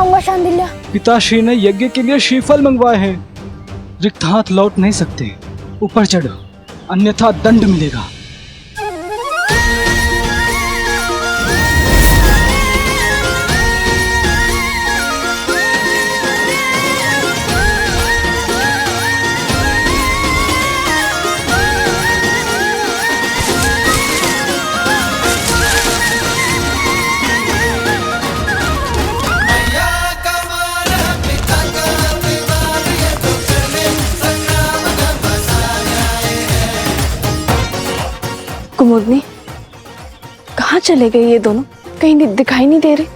आऊंगा शांडिल्य। पिताश्री ने यज्ञ के लिए श्रीफल मंगवाए हैं। रिक्त हाथ लौट नहीं सकते। ऊपर चढ़ो, अन्यथा दंड मिलेगा। कुमुदनी, कहाँ चले गए ये दोनों? कहीं दिखाई नहीं दे रहे।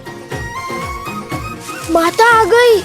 माता आ गई।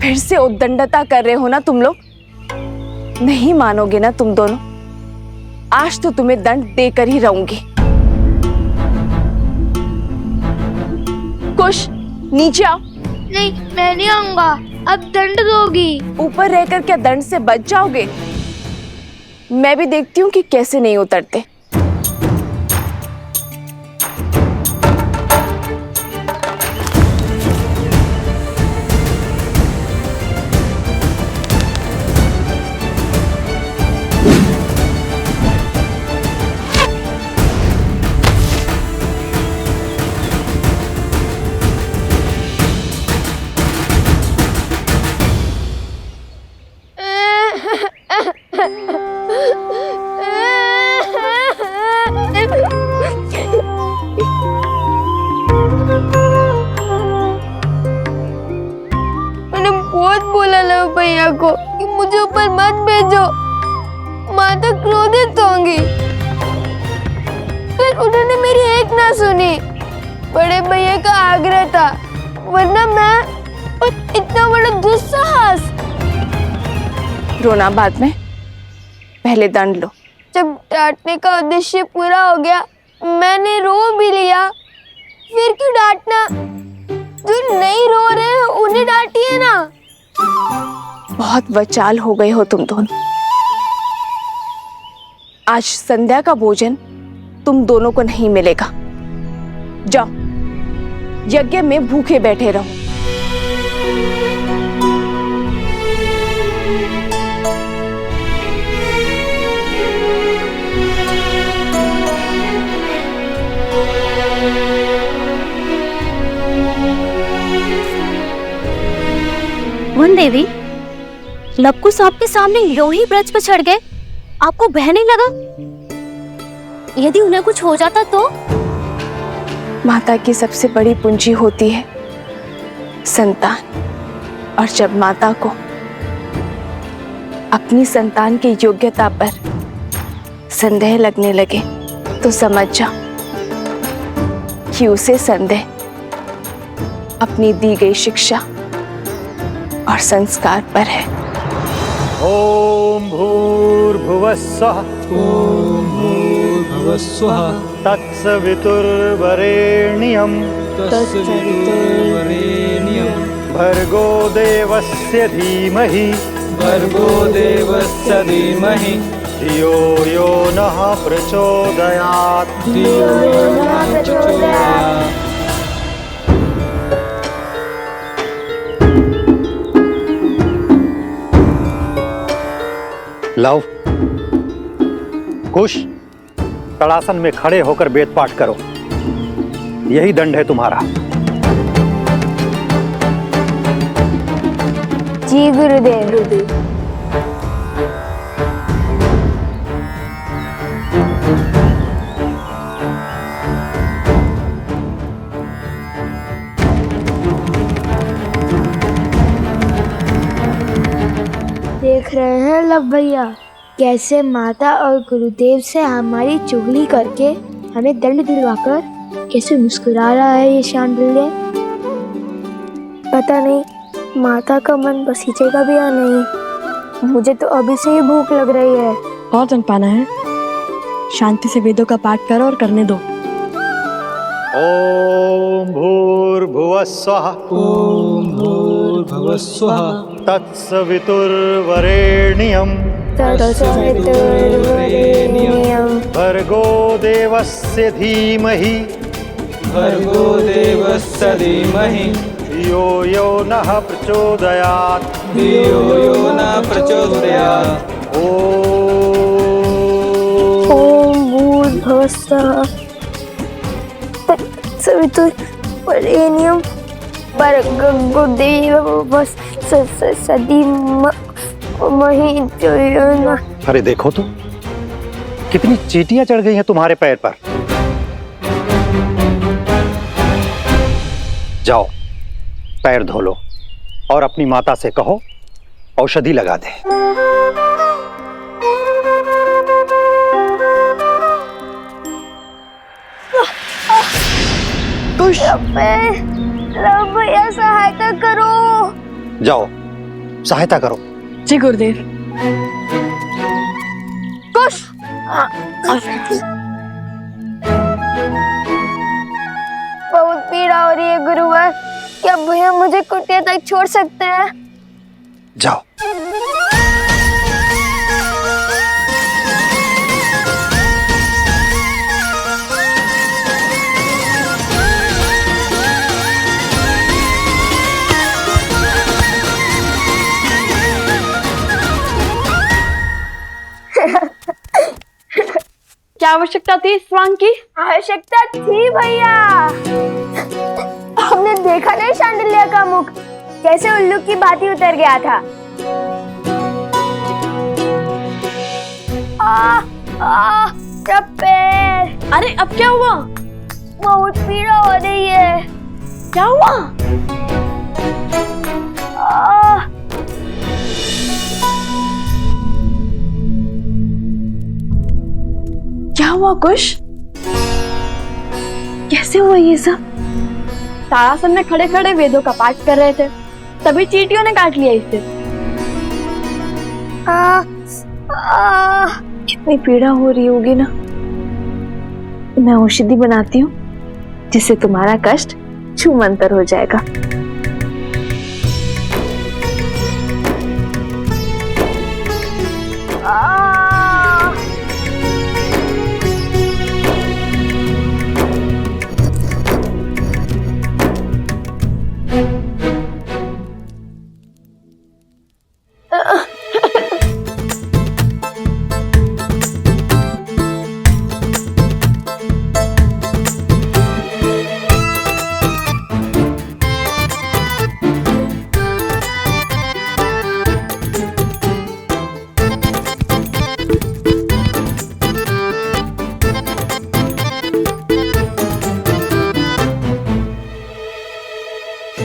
फिर से उद्दंडता कर रहे हो ना तुम लोग? नहीं मानोगे ना तुम दोनों? आज तो तुम्हें दंड देकर ही रहूंगी। कुश, नीचे आओ। नहीं, मैं नहीं आऊंगा। अब दंड दोगी। ऊपर रहकर क्या दंड से बच जाओगे? मैं भी देखती हूँ कि कैसे नहीं उतरते। मैंने बहुत बोला लव भैया को कि मुझे ऊपर मत भेजो, माता क्रोधित होंगी। फिर उन्होंने मेरी एक ना सुनी। बड़े भैया का आग्रह था, वरना मैं और इतना बड़ा दुस्साहस। रोना बाद में, पहले दंड लो। जब डांटने का उद्देश्य पूरा हो गया, मैंने रो भी लिया। फिर क्यों डांटना? जो नहीं रो रहे उन्हें डांटिए ना। बहुत वचाल हो गए हो तुम दोनों। आज संध्या का भोजन तुम दोनों को नहीं मिलेगा। जाओ, यज्ञ में भूखे बैठे रहो। वन देवी, लवकुश आपके सामने यूं ही ब्रज पर चढ़ गए, आपको भय नहीं लगा? यदि उन्हें कुछ हो जाता तो? माता की सबसे बड़ी पूंजी होती है संतान, और जब माता को अपनी संतान की योग्यता पर संदेह लगने लगे तो समझ जाओ कि उसे संदेह अपनी दी गई शिक्षा और संस्कार पर है। ओम भूर्भुवस्सुः ओम भूर्भुवस्सुः तत्सवितुर्वरेण्यं तत्सवितुर्वरेण्यं भर्गो देवस्य धीमहि धियो यो नः प्रचोदयात्। लव, कुश, तड़ासन में खड़े होकर वेद पाठ करो। यही दंड है तुम्हारा। जी गुरुदेव। देख रहे हैं लव भैया कैसे माता और गुरुदेव से हमारी चुगली करके हमें दंड दिलवाकर कैसे मुस्कुरा रहा है ये शांडिल्य। पता नहीं माता का मन बसीजेगा भी या नहीं। मुझे तो अभी से ही भूख लग रही है। और जन पाना है, शांति से वेदों का पाठ करो और करने दो। ओम भूर्भुवः स्वः ओम भूर्भुवः स्वः तत्सवितुर्वरेण्यं भर्गो देवस्य धीमहि भर्गो देवस्य धीमहि धियो यो नः प्रचोदयात् धियो यो न प्रचोदयात्। ओम भूर्भुवः स्वः तत्सवितुर्वरेण्यं भर्गो देवस्य धीमहि धियो यो नः। अरे देखो तो कितनी चींटियां चढ़ गई हैं तुम्हारे पैर पर। जाओ पैर धो लो और अपनी माता से कहो औषधि लगा दे। लव भैया सहायता करो। जाओ सहायता करो। जी गुरुदेव। कुश बहुत पीड़ा हो रही है गुरुवर। क्या भैया मुझे कुटिया तक छोड़ सकते हैं? जाओ। क्या आवश्यकता थी इस स्वांग की? आवश्यकता थी भैया। हमने देखा नहीं शांडिल्य का मुख कैसे उल्लू की भांति उतर गया था। मेरा पैर। अरे अब क्या हुआ? बहुत पीड़ा हो रही है। क्या हुआ? क्या हुआ कुश? कैसे हुआ ये सब? तारासन में खड़े खड़े वेदों का पाठ कर रहे थे, तभी चींटियों ने काट लिया इसे। कितनी पीड़ा हो रही होगी ना। मैं औषधि बनाती हूँ जिससे तुम्हारा कष्ट छूमंतर हो जाएगा।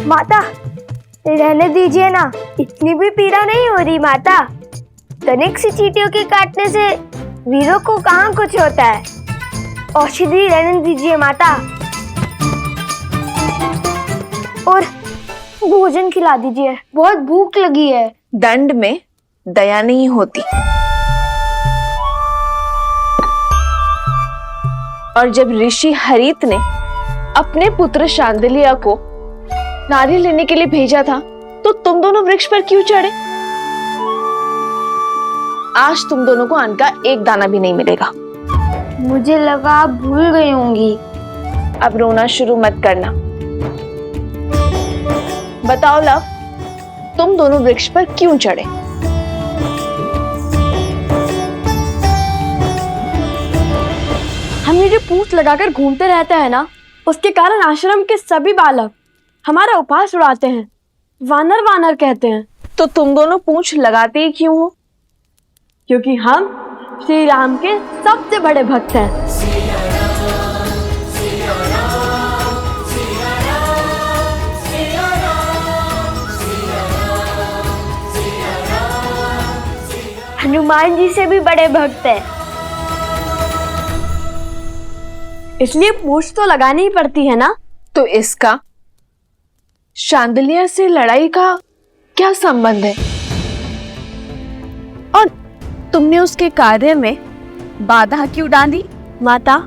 माता रहने दीजिए ना, इतनी भी पीड़ा नहीं हो रही माता। तनिक सी चींटियों के काटने से वीरों को कहाँ कुछ होता है। औषधि रहने दीजिए माता और भोजन खिला दीजिए, बहुत भूख लगी है। दंड में दया नहीं होती। और जब ऋषि हरित ने अपने पुत्र शांडिल्य को नारियल लेने के लिए भेजा था तो तुम दोनों वृक्ष पर क्यों चढ़े? आज तुम दोनों को अन्न का एक दाना भी नहीं मिलेगा। मुझे लगा आप भूल गई होंगी। अब रोना शुरू मत करना। बताओ लव, तुम दोनों वृक्ष पर क्यों चढ़े? हम ये जो पूंछ लगाकर घूमते रहते हैं ना, उसके कारण आश्रम के सभी बालक हमारा उपहास उड़ाते हैं, वानर वानर कहते हैं। तो तुम दोनों पूंछ लगाते ही क्यों हो? क्योंकि हम श्री राम के सबसे बड़े भक्त हैं। हनुमान जी से भी बड़े भक्त हैं। इसलिए पूछ तो लगानी ही पड़ती है ना। तो इसका शांडिल्य से लड़ाई का क्या संबंध है? और तुमने उसके कार्य में बाधा क्यों डाली? माता,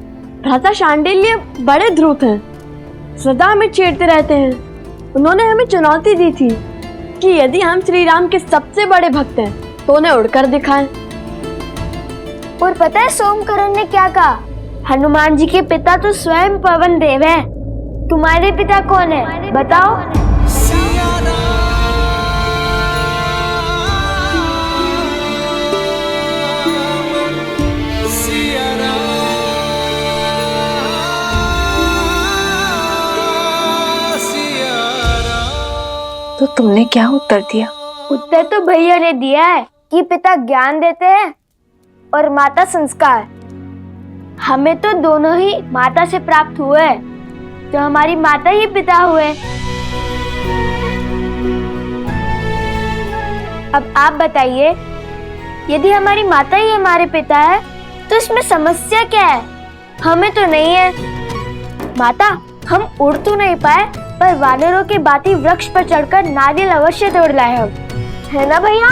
भ्राता शांडिल्य बड़े ध्रुत हैं, सदा हमें छेड़ते रहते हैं। उन्होंने हमें चुनौती दी थी कि यदि हम श्री राम के सबसे बड़े भक्त हैं तो उन्हें उड़कर दिखाएं। और पता है सोमकरण ने क्या कहा? हनुमान जी के पिता तो स्वयं पवन देव हैं। तुम्हारे पिता कौन है बताओ? तो तुमने क्या उत्तर दिया? उत्तर तो भैया ने दिया है कि पिता ज्ञान देते हैं और माता संस्कार। हमें तो दोनों ही माता से प्राप्त हुए, तो हमारी माता ही पिता हुए। अब आप बताइए, यदि हमारी माता ही हमारे पिता है तो इसमें समस्या क्या है? हमें तो नहीं है। माता, हम उड़ तो नहीं पाए, पर वानरों के बाती वृक्ष पर चढ़कर नारियल अवश्य तोड़ लाए हम, है ना भैया?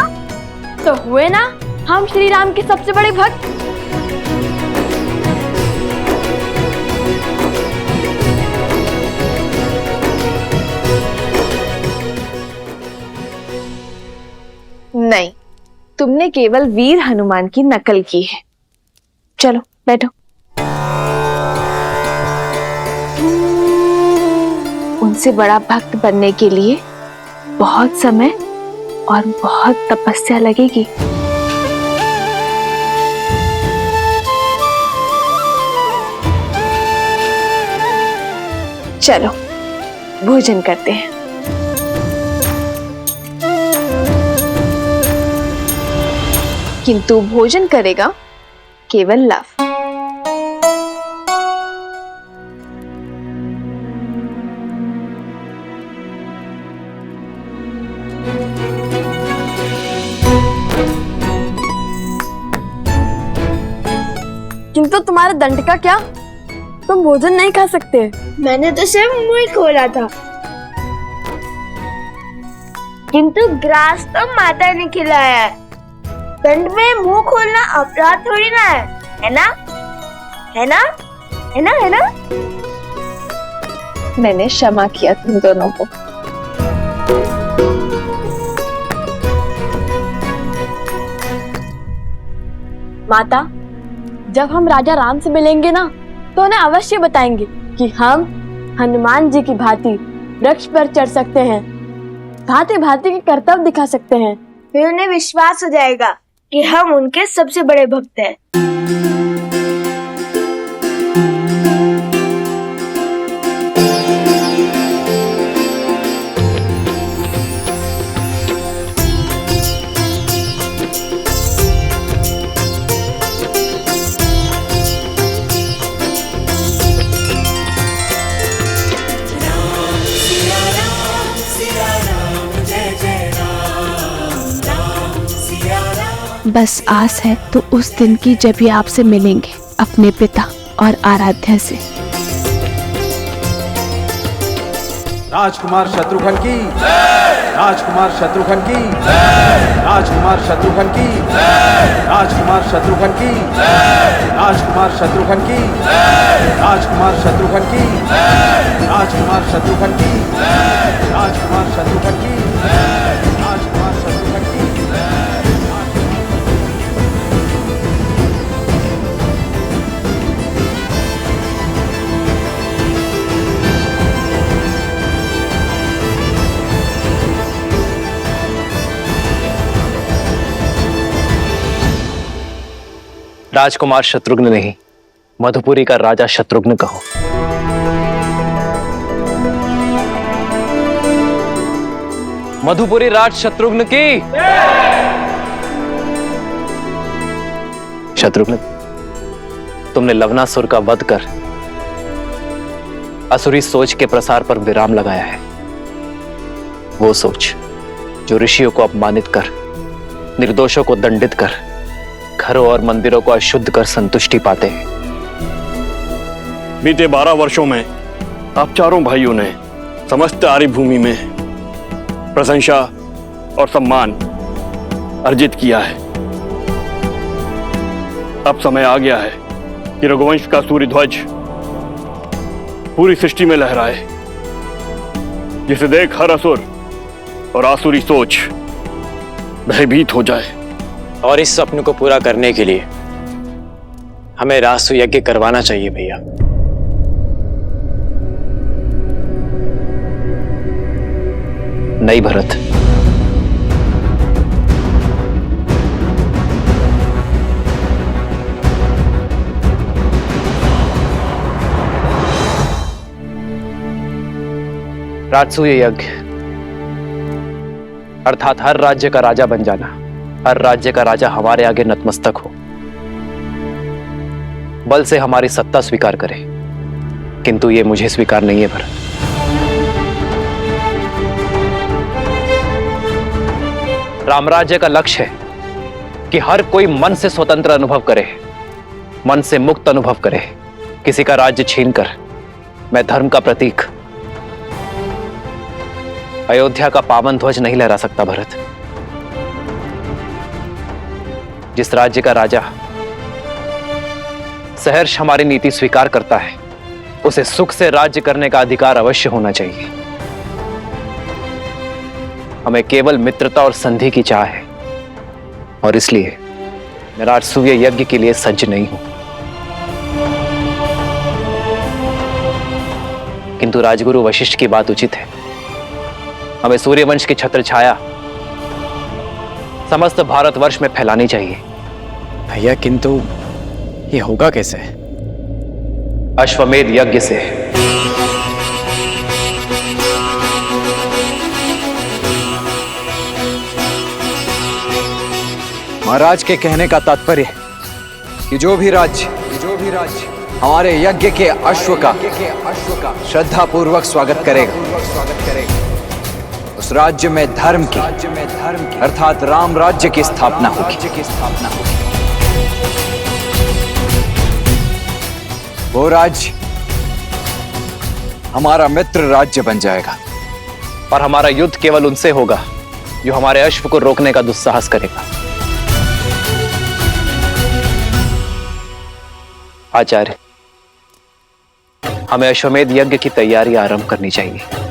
तो हुए ना हम श्री राम के सबसे बड़े भक्त। नहीं, तुमने केवल वीर हनुमान की नकल की है। चलो बैठो। उनसे बड़ा भक्त बनने के लिए बहुत समय और बहुत तपस्या लगेगी। चलो भोजन करते हैं। किंतु भोजन करेगा केवल लव। किंतु तुम्हारे दंड का क्या? तुम भोजन नहीं खा सकते। मैंने तो सिर्फ मुंह ही खोला था, किंतु ग्रास तो माता ने खिलाया है। दंड में मुंह खोलना अपराध थोड़ी ना है ना? है ना? है ना? है ना? मैंने क्षमा किया तुम दोनों को। माता, जब हम राजा राम से मिलेंगे ना तो उन्हें अवश्य बताएंगे कि हम हनुमान जी की भांति वृक्ष पर चढ़ सकते हैं, भांति भांति के कर्तव्य दिखा सकते हैं। फिर उन्हें विश्वास हो जाएगा कि हम उनके सबसे बड़े भक्त हैं। बस आस है तो उस दिन की जब ये आपसे मिलेंगे अपने पिता और आराध्या से। राजकुमार शत्रुघ्न की, राजकुमार शत्रुघ्न की, राजकुमार शत्रुघ्न की, राजकुमार शत्रुघ्न की, राजकुमार शत्रुघ्न की, राजकुमार शत्रुघ्न की, राजकुमार शत्रुघ्न की, राजकुमार शत्रुघ्न की, राजकुमार शत्रुघ्न की। राजकुमार शत्रुघ्न नहीं, मधुपुरी का राजा शत्रुघ्न कहो। मधुपुरी राज शत्रुघ्न की। शत्रुघ्न, तुमने लवनासुर का वध कर असुरी सोच के प्रसार पर विराम लगाया है। वो सोच जो ऋषियों को अपमानित कर, निर्दोषों को दंडित कर, घरों और मंदिरों को अशुद्ध कर संतुष्टि पाते हैं। बीते 12 वर्षों में आप चारों भाइयों ने समस्त आर्य भूमि में प्रशंसा और सम्मान अर्जित किया है। अब समय आ गया है कि रघुवंश का सूर्य ध्वज पूरी सृष्टि में लहराए, जिसे देख हर असुर और आसुरी सोच भयभीत हो जाए। और इस सपने को पूरा करने के लिए हमें रासु यज्ञ करवाना चाहिए भैया। नहीं भरत, राजसूय यज्ञ अर्थात हर राज्य का राजा बन जाना, हर राज्य का राजा हमारे आगे नतमस्तक हो, बल से हमारी सत्ता स्वीकार करे। किंतु ये मुझे स्वीकार नहीं है भरत। रामराज्य का लक्ष्य है कि हर कोई मन से स्वतंत्र अनुभव करे, मन से मुक्त अनुभव करे। किसी का राज्य छीनकर मैं धर्म का प्रतीक अयोध्या का पावन ध्वज नहीं लहरा सकता भरत। जिस राज्य का राजा सहर्ष हमारी नीति स्वीकार करता है, उसे सुख से राज्य करने का अधिकार अवश्य होना चाहिए। हमें केवल मित्रता और संधि की चाह है, और इसलिए मैं राजसूय यज्ञ के लिए सज्ज नहीं हूं। किंतु राजगुरु वशिष्ठ की बात उचित है। हमें सूर्यवंश की छत्र छाया समस्त भारतवर्ष में फैलानी चाहिए। भैया, किंतु ये होगा कैसे? अश्वमेध यज्ञ से। महाराज के कहने का तात्पर्य कि जो भी राज्य हमारे यज्ञ के अश्व का श्रद्धा पूर्वक स्वागत करेगा, उस राज्य में धर्म की अर्थात राम राज्य की स्थापना होगी। वो राज्य हमारा मित्र राज्य बन जाएगा, और हमारा युद्ध केवल उनसे होगा जो हमारे अश्व को रोकने का दुस्साहस करेगा। आचार्य, हमें अश्वमेध यज्ञ की तैयारी आरंभ करनी चाहिए।